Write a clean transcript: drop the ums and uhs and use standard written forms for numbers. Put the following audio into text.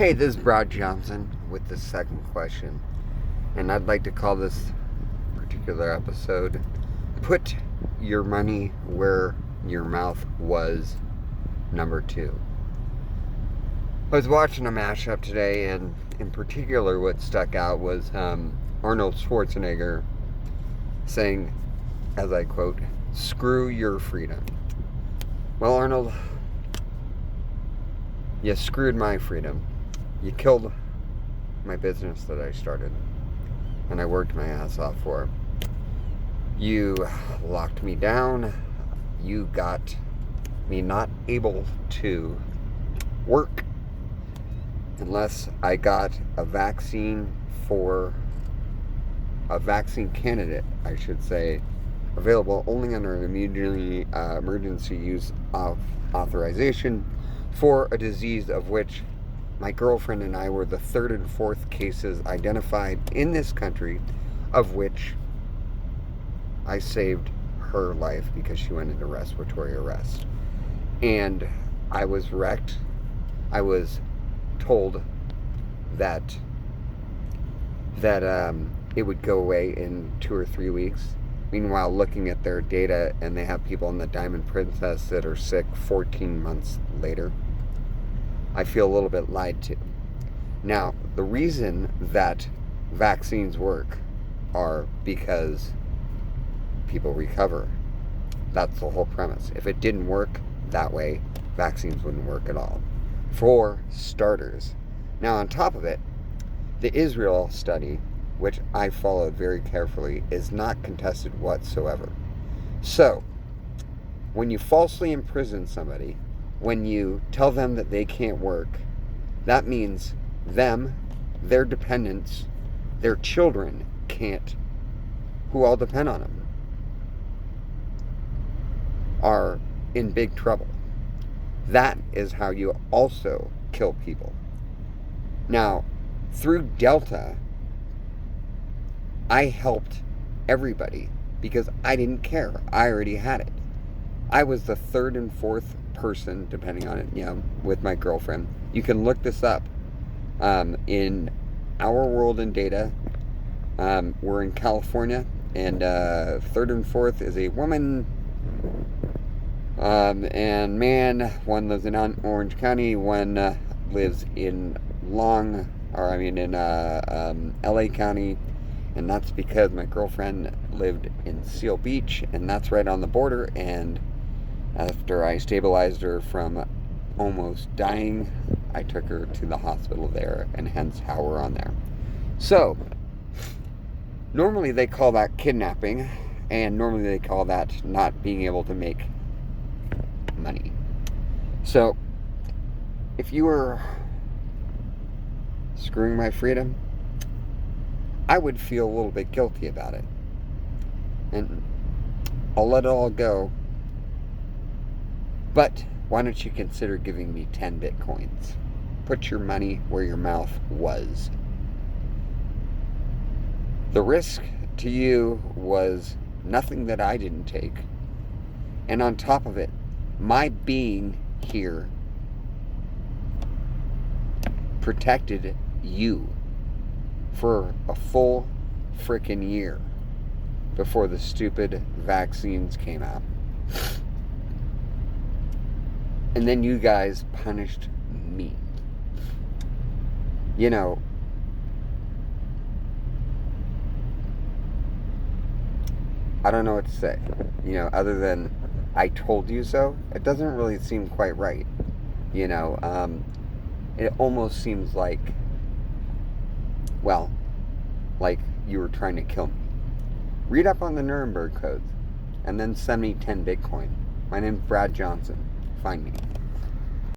Hey, this is Brad Johnson with the second question, and I'd like to call this particular episode Put Your Money Where Your Mouth Was, number 2. I was watching a mashup today, and in particular what stuck out was Arnold Schwarzenegger saying, as I quote, "Screw your freedom." Well, Arnold, you screwed my freedom. You killed my business that I started and I worked my ass off for. You locked me down. You got me not able to work unless I got a vaccine candidate, I should say, available only under an emergency use authorization for a disease of which my girlfriend and I were the third and fourth cases identified in this country, of which I saved her life because she went into respiratory arrest. And I was wrecked. I was told that it would go away in 2 or 3 weeks. Meanwhile, looking at their data, and they have people in the Diamond Princess that are sick 14 months later, I feel a little bit lied to. Now, the reason that vaccines work are because people recover. That's the whole premise. If it didn't work that way, vaccines wouldn't work at all. For starters. Now, on top of it, the Israel study, which I followed very carefully, is not contested whatsoever. So, when you falsely imprison somebody, when you tell them that they can't work, that means them, their dependents, their children can't, who all depend on them, are in big trouble. That is how you also kill people. Now, through Delta, I helped everybody because I didn't care. I already had it. I was the third and fourth person, depending on it, with my girlfriend. You can look this up. In Our World in Data, we're in California, and third and fourth is a woman and man. One lives in Orange County, one lives in LA County, and that's because my girlfriend lived in Seal Beach, and that's right on the border. And after I stabilized her from almost dying, I took her to the hospital there, and hence how we're on there. So, normally they call that kidnapping, and normally they call that not being able to make money. So, if you were screwing my freedom, I would feel a little bit guilty about it. And I'll let it all go. But why don't you consider giving me 10 Bitcoins? Put your money where your mouth was. The risk to you was nothing that I didn't take. And on top of it, my being here protected you for a full frickin' year before the stupid vaccines came out. And then you guys punished me. I don't know what to say. Other than I told you so, it doesn't really seem quite right. It almost seems like you were trying to kill me. Read up on the Nuremberg codes and then send me 10 Bitcoin. My name's Brad Johnson. Find me.